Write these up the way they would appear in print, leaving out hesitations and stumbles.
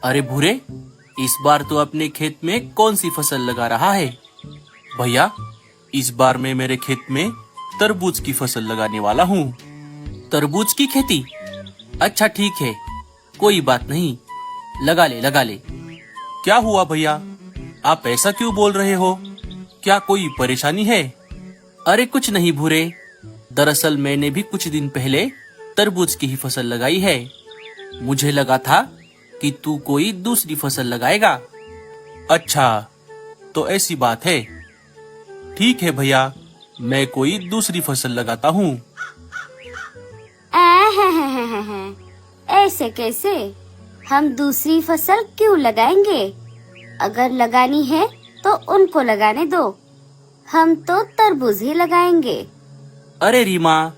अरे भूरे, इस बार तो अपने खेत में कौन सी फसल लगा रहा है? भैया, इस बार मैं मेरे खेत में तरबूज की फसल लगाने वाला हूँ। तरबूज की खेती? अच्छा ठीक है, कोई बात नहीं, लगा ले लगा ले। क्या हुआ भैया, आप ऐसा क्यों बोल रहे हो? क्या कोई परेशानी है? अरे कुछ नहीं भूरे, दरअसल मैंने भी कुछ दिन पहले तरबूज की ही फसल लगाई है। मुझे लगा था कि तू कोई दूसरी फसल लगाएगा। अच्छा, तो ऐसी बात है। ठीक है भैया, मैं कोई दूसरी फसल लगाता हूँ। ऐसे कैसे? हम दूसरी फसल क्यों लगाएंगे? अगर लगानी है तो उनको लगाने दो, हम तो तरबूज ही लगाएंगे। अरे रीमा,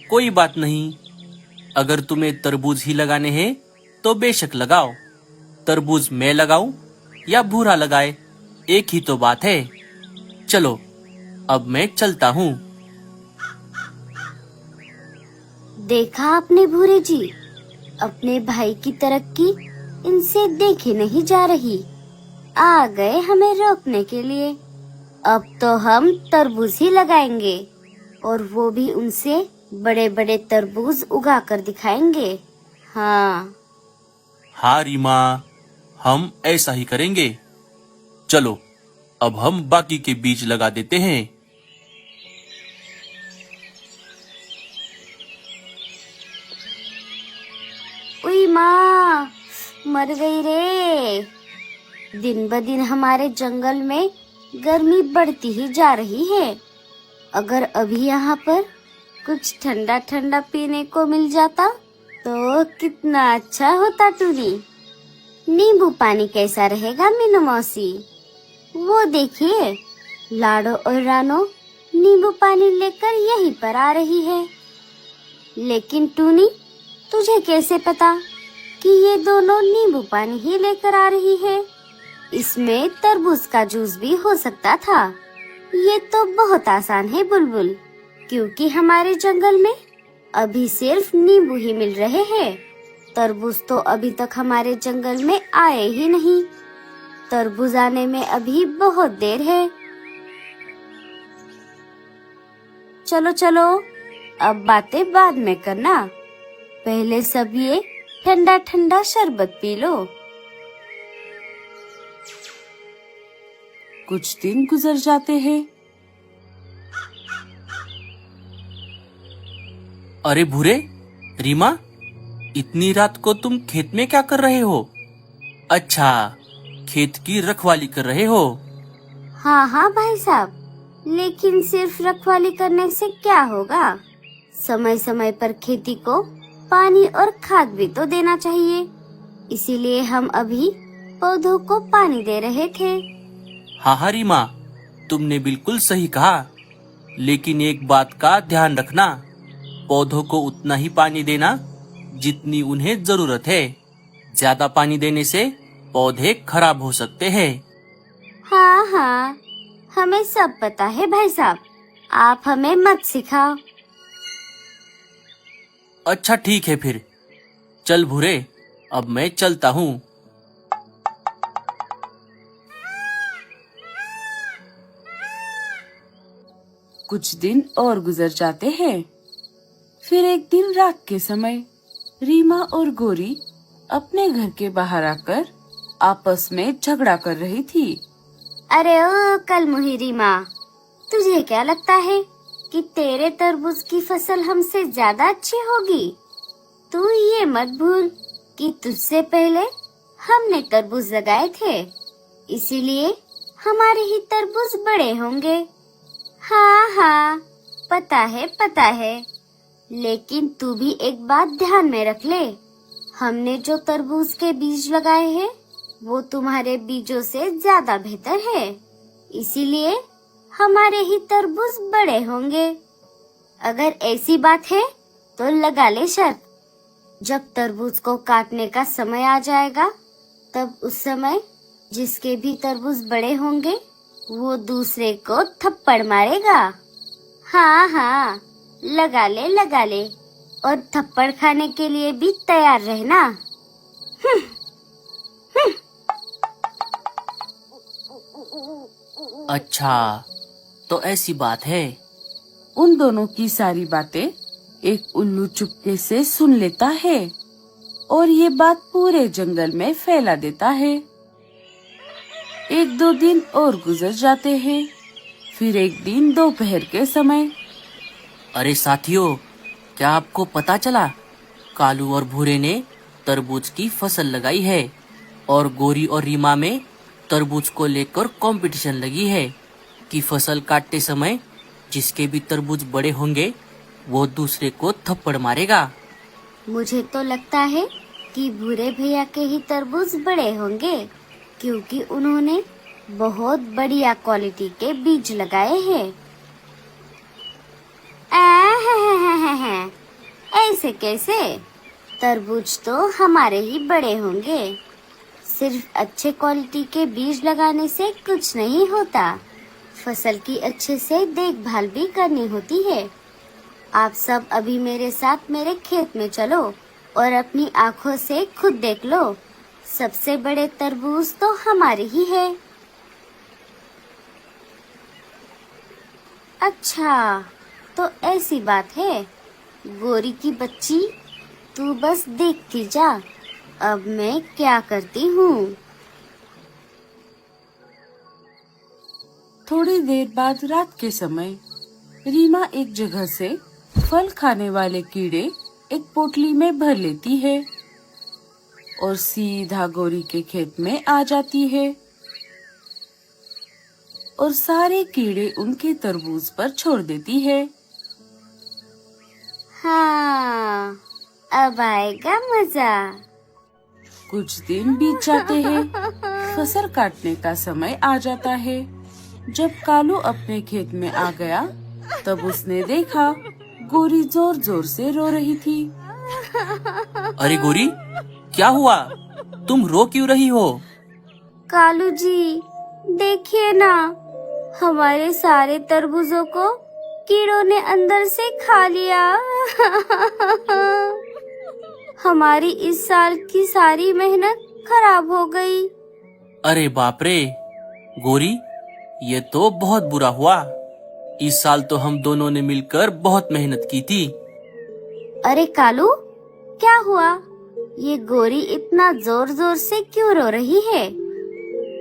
कोई बात नहीं, अगर तुम्हें तरबूज ही लगाने हैं तो बेशक लगाओ। तरबूज मैं लगाऊं या भूरा लगाए, एक ही तो बात है। चलो, अब मैं चलता हूँ। देखा आपने भूरे जी, अपने भाई की तरक्की इनसे देखी नहीं जा रही। आ गए हमें रोकने के लिए। अब तो हम तरबूज ही लगाएंगे और वो भी उनसे बड़े बड़े तरबूज उगा कर दिखाएंगे। हाँ हाँ रीमा, हम ऐसा ही करेंगे। चलो, अब हम बाकी के बीज लगा देते हैं। उई माँ, मर गई रे। दिन ब दिन हमारे जंगल में गर्मी बढ़ती ही जा रही है। अगर अभी यहाँ पर कुछ ठंडा ठंडा पीने को मिल जाता तो कितना अच्छा होता टूनी। नींबू पानी कैसा रहेगा मीनू मौसी? वो देखिए, लाडो और रानो नींबू पानी लेकर यहीं पर आ रही है। लेकिन टूनी, तुझे कैसे पता कि ये दोनों नींबू पानी ही लेकर आ रही है? इसमें तरबूज का जूस भी हो सकता था। ये तो बहुत आसान है बुलबुल, क्योंकि हमारे जंगल में अभी सिर्फ नींबू ही मिल रहे हैं। तरबूज तो अभी तक हमारे जंगल में आए ही नहीं। तरबूज आने में अभी बहुत देर है। चलो चलो, अब बातें बाद में करना, पहले सब ये ठंडा ठंडा शरबत पी लो। कुछ दिन गुजर जाते हैं। अरे भूरे, रीमा, इतनी रात को तुम खेत में क्या कर रहे हो? अच्छा, खेत की रखवाली कर रहे हो? हाँ हाँ भाई साहब, लेकिन सिर्फ रखवाली करने से क्या होगा? समय समय पर खेती को पानी और खाद भी तो देना चाहिए। इसीलिए हम अभी पौधों को पानी दे रहे थे। हाँ हाँ रीमा, तुमने बिल्कुल सही कहा, लेकिन एक बात का ध्यान रखना, पौधों को उतना ही पानी देना जितनी उन्हें जरूरत है। ज्यादा पानी देने से पौधे खराब हो सकते हैं। हाँ हाँ, हमें सब पता है भाई साहब, आप हमें मत सिखाओ। अच्छा ठीक है फिर, चल भूरे, अब मैं चलता हूँ। कुछ दिन और गुजर जाते हैं। फिर एक दिन रात के समय रीमा और गोरी अपने घर के बाहर आकर आपस में झगड़ा कर रही थी। अरे ओ कलमुही रीमा, तुझे क्या लगता है कि तेरे तरबूज की फसल हमसे ज्यादा अच्छी होगी? तू ये मत भूल कि तुझसे पहले हमने तरबूज लगाए थे, इसीलिए हमारे ही तरबूज बड़े होंगे। हाँ हाँ, पता है, लेकिन तू भी एक बात ध्यान में रख ले, हमने जो तरबूज के बीज लगाए हैं वो तुम्हारे बीजों से ज्यादा बेहतर है, इसीलिए हमारे ही तरबूज बड़े होंगे। अगर ऐसी बात है तो लगा ले शर्त, जब तरबूज को काटने का समय आ जाएगा तब उस समय जिसके भी तरबूज बड़े होंगे वो दूसरे को थप्पड़ मारेगा। हाँ हाँ, लगा ले और थप्पड़ खाने के लिए भी तैयार रहना। अच्छा, तो ऐसी बात है। उन दोनों की सारी बातें एक उल्लू चुपके से सुन लेता है और ये बात पूरे जंगल में फैला देता है। 1-2 दिन और गुजर जाते हैं। फिर एक दिन दोपहर के समय। अरे साथियों, क्या आपको पता चला? कालू और भूरे ने तरबूज की फसल लगाई है और गोरी और रीमा में तरबूज को लेकर कंपटीशन लगी है कि फसल काटते समय जिसके भी तरबूज बड़े होंगे वो दूसरे को थप्पड़ मारेगा। मुझे तो लगता है कि भूरे भैया के ही तरबूज बड़े होंगे, क्योंकि उन्होंने बहुत बढ़िया क्वालिटी के बीज लगाए हैं। ऐसे कैसे? तरबूज तो हमारे ही बड़े होंगे। सिर्फ अच्छे क्वालिटी के बीज लगाने से कुछ नहीं होता, फसल की अच्छे से देखभाल भी करनी होती है। आप सब अभी मेरे साथ मेरे खेत में चलो और अपनी आँखों से खुद देख लो। सबसे बड़े तरबूज तो हमारे ही है। अच्छा, तो ऐसी बात है। गोरी की बच्ची, तू बस देखती जा, अब मैं क्या करती हूँ। थोड़ी देर बाद रात के समय रीमा एक जगह से फल खाने वाले कीड़े एक पोटली में भर लेती है और सीधा गोरी के खेत में आ जाती है और सारे कीड़े उनके तरबूज पर छोड़ देती है। हाँ, अब आएगा मजा। कुछ दिन बीत जाते हैं। फसल काटने का समय आ जाता है। जब कालू अपने खेत में आ गया तब उसने देखा गोरी जोर जोर से रो रही थी। अरे गोरी, क्या हुआ? तुम रो क्यों रही हो? कालू जी, देखिए ना, हमारे सारे तरबूजों को कीड़ों ने अंदर से खा लिया। हमारी इस साल की सारी मेहनत खराब हो गई। अरे बाप रे गोरी, ये तो बहुत बुरा हुआ। इस साल तो हम दोनों ने मिलकर बहुत मेहनत की थी। अरे कालू, क्या हुआ? ये गोरी इतना जोर जोर से क्यों रो रही है?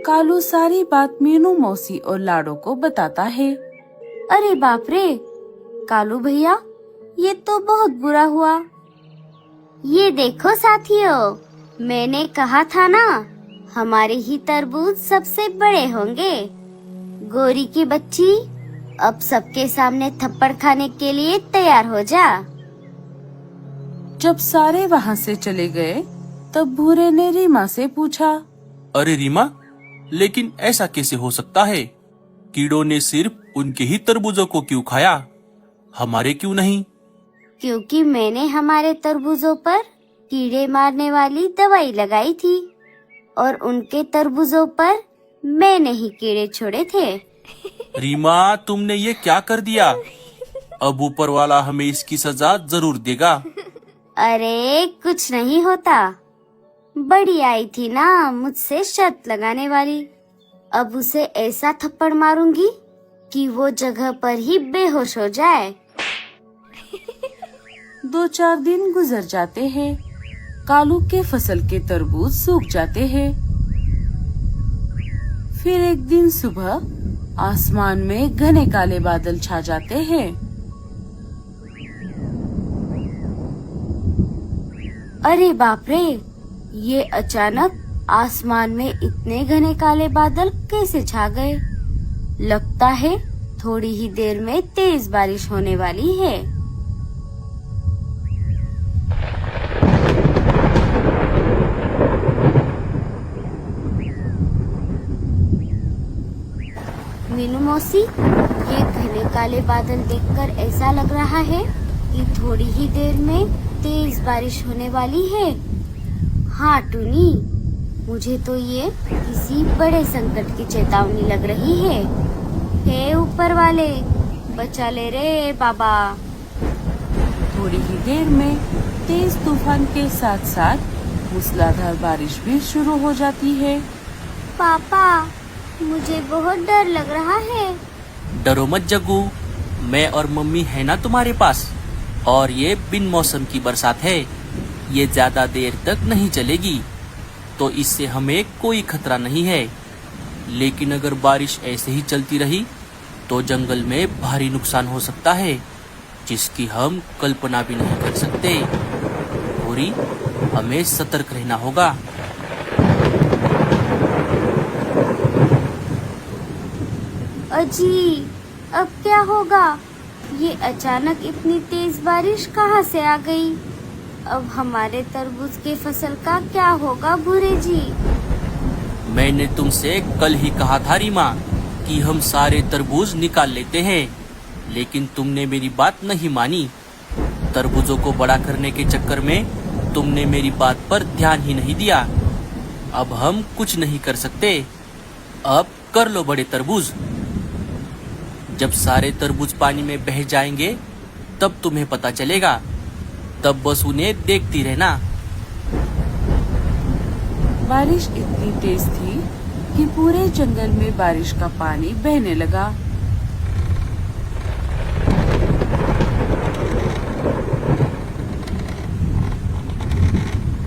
कालू सारी बात मीनू मौसी और लाडो को बताता है। अरे बाप रे कालू भैया, ये तो बहुत बुरा हुआ। ये देखो साथियों, मैंने कहा था ना, हमारे ही तरबूज सबसे बड़े होंगे। गोरी की बच्ची, अब सबके सामने थप्पड़ खाने के लिए तैयार हो जा। जब सारे वहाँ से चले गए तब भूरे ने रीमा से पूछा। अरे रीमा, लेकिन ऐसा कैसे हो सकता है? कीड़ों ने सिर्फ उनके ही तरबूजों को क्यों खाया, हमारे क्यों नहीं? क्योंकि मैंने हमारे तरबूजों पर कीड़े मारने वाली दवाई लगाई थी और उनके तरबूजों पर मैंने ही कीड़े छोड़े थे। रीमा, तुमने ये क्या कर दिया? अब ऊपर वाला हमें इसकी सजा जरूर देगा। अरे कुछ नहीं होता, बड़ी आई थी ना मुझसे शर्त लगाने वाली। अब उसे ऐसा थप्पड़ मारूंगी कि वो जगह पर ही बेहोश हो जाए। 2-4 दिन गुजर जाते हैं। कालू के फसल के तरबूज सूख जाते हैं। फिर एक दिन सुबह आसमान में घने काले बादल छा जाते हैं। अरे बाप रे, ये अचानक आसमान में इतने घने काले बादल कैसे छा गए? लगता है थोड़ी ही देर में तेज बारिश होने वाली है। मीनू मौसी, ये घने काले बादल देखकर ऐसा लग रहा है कि थोड़ी ही देर में तेज बारिश होने वाली है। हाँ टूनी, मुझे तो ये किसी बड़े संकट की चेतावनी लग रही है। हे ऊपर वाले, बचा ले रे बाबा। थोड़ी ही देर में तेज तूफान के साथ साथ मूसलाधार बारिश भी शुरू हो जाती है। पापा, मुझे बहुत डर लग रहा है। डरो मत जग्गू, मैं और मम्मी है ना तुम्हारे पास। और ये बिन मौसम की बरसात है, ये ज्यादा देर तक नहीं चलेगी, तो इससे हमें कोई खतरा नहीं है। लेकिन अगर बारिश ऐसे ही चलती रही तो जंगल में भारी नुकसान हो सकता है, जिसकी हम कल्पना भी नहीं कर सकते। भूरी, हमें सतर्क रहना होगा। अजी, अब क्या होगा? ये अचानक इतनी तेज बारिश कहाँ से आ गई? अब हमारे तरबूज की फसल का क्या होगा भूरे जी? मैंने तुमसे कल ही कहा था रीमा कि हम सारे तरबूज निकाल लेते हैं, लेकिन तुमने मेरी बात नहीं मानी। तरबूजों को बड़ा करने के चक्कर में तुमने मेरी बात पर ध्यान ही नहीं दिया। अब हम कुछ नहीं कर सकते। अब कर लो बड़े तरबूज। जब सारे तरबूज पानी में बह जाएंगे तब तुम्हें पता चलेगा, तब बस उन्हें देखती रहना। बारिश इतनी तेज थी कि पूरे जंगल में बारिश का पानी बहने लगा।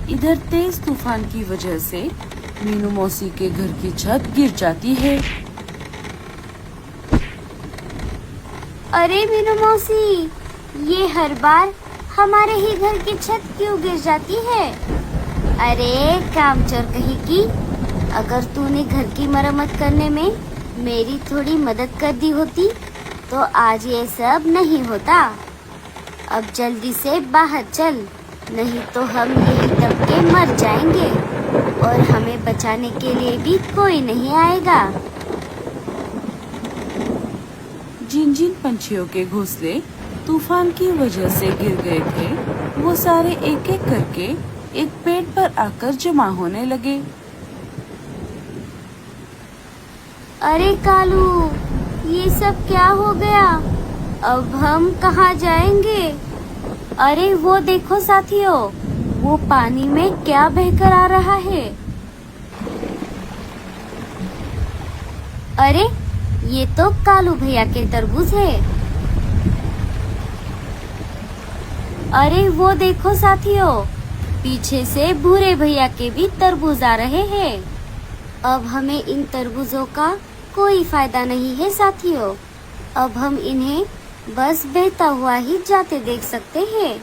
इधर तेज तूफान की वजह से मीनू मौसी के घर की छत गिर जाती है। अरे मीनू मौसी, ये हर बार हमारे ही घर की छत क्यों गिर जाती है? अरे कामचोर कहीं की, अगर तूने घर की मरम्मत करने में मेरी थोड़ी मदद कर दी होती तो आज ये सब नहीं होता। अब जल्दी से बाहर चल, नहीं तो हम यही दब के मर जाएंगे और हमें बचाने के लिए भी कोई नहीं आएगा। जिन जिन पंछियों के घोंसले तूफान की वजह से गिर गए थे, वो सारे एक एक करके एक पेड़ पर आकर जमा होने लगे। अरे कालू, ये सब क्या हो गया? अब हम कहाँ जाएंगे? अरे वो देखो साथियों, वो पानी में क्या बहकर आ रहा है? अरे ये तो कालू भैया के तरबूज है। अरे वो देखो साथियों, पीछे से भूरे भैया के भी तरबूज आ रहे हैं। अब हमें इन तरबूजों का कोई फायदा नहीं है साथियों। अब हम इन्हें बस बहता हुआ ही जाते देख सकते हैं।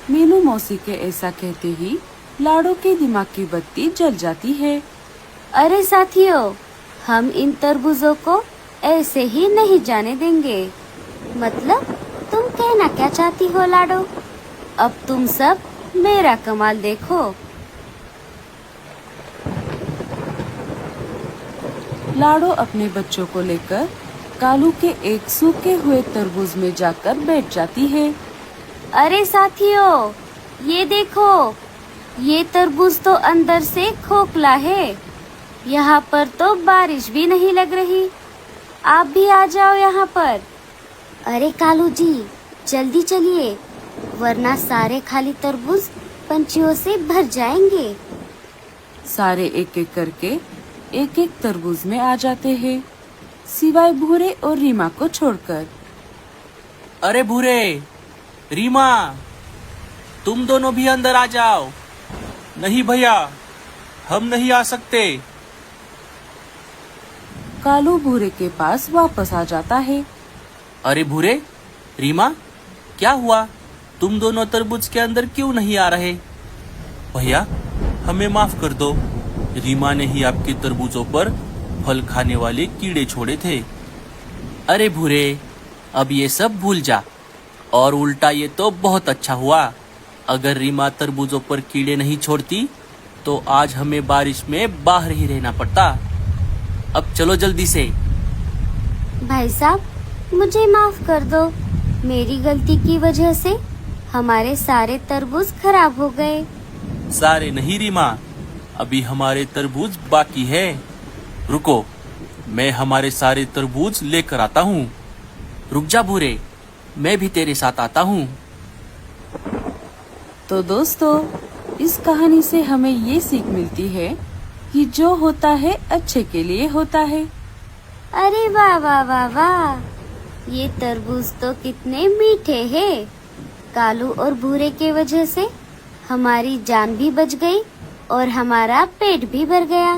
मीनू मौसी के ऐसा कहते ही लाडो के दिमाग की बत्ती जल जाती है। अरे साथियों, हम इन तरबूजों को ऐसे ही नहीं जाने देंगे। मतलब तुम कहना क्या चाहती हो लाडो? अब तुम सब मेरा कमाल देखो। लाडो अपने बच्चों को लेकर कालू के एक सूखे हुए तरबूज में जाकर बैठ जाती है। अरे साथियों, ये देखो, ये तरबूज तो अंदर से खोखला है। यहाँ पर तो बारिश भी नहीं लग रही। आप भी आ जाओ यहाँ पर। अरे कालू जी, जल्दी चलिए, वरना सारे खाली तरबूज पंछियों से भर जाएंगे। सारे एक एक करके एक एक तरबूज में आ जाते हैं, सिवाय भूरे और रीमा को छोड़कर। अरे भूरे, रीमा, तुम दोनों भी अंदर आ जाओ। नहीं भैया, हम नहीं आ सकते। कालू भूरे के पास वापस आ जाता है। अरे भूरे, रीमा, क्या हुआ? तुम दोनों तरबूज के अंदर क्यों नहीं आ रहे? भैया, हमें माफ कर दो। रीमा ने ही आपके तरबूजों पर फल खाने वाले कीड़े छोड़े थे। अरे भूरे, अब ये सब भूल जा। और उल्टा ये तो बहुत अच्छा हुआ। अगर रीमा तरबूजों पर कीड़े नहीं छोड़ती तो आज हमें बारिश में बाहर ही रहना पड़ता। अब चलो जल्दी से। भाई साहब, मुझे माफ कर दो। मेरी गलती की वजह से हमारे सारे तरबूज खराब हो गए। सारे नहीं रीमा, अभी हमारे तरबूज बाकी है। रुको, मैं हमारे सारे तरबूज लेकर आता हूँ। रुक जा भूरे, मैं भी तेरे साथ आता हूँ। तो दोस्तों, इस कहानी से हमें ये सीख मिलती है कि जो होता है अच्छे के लिए होता है। अरे वाह वाह वाह वाह, ये तरबूज तो कितने मीठे हैं। कालू और भूरे के वजह से हमारी जान भी बच गई और हमारा पेट भी भर गया।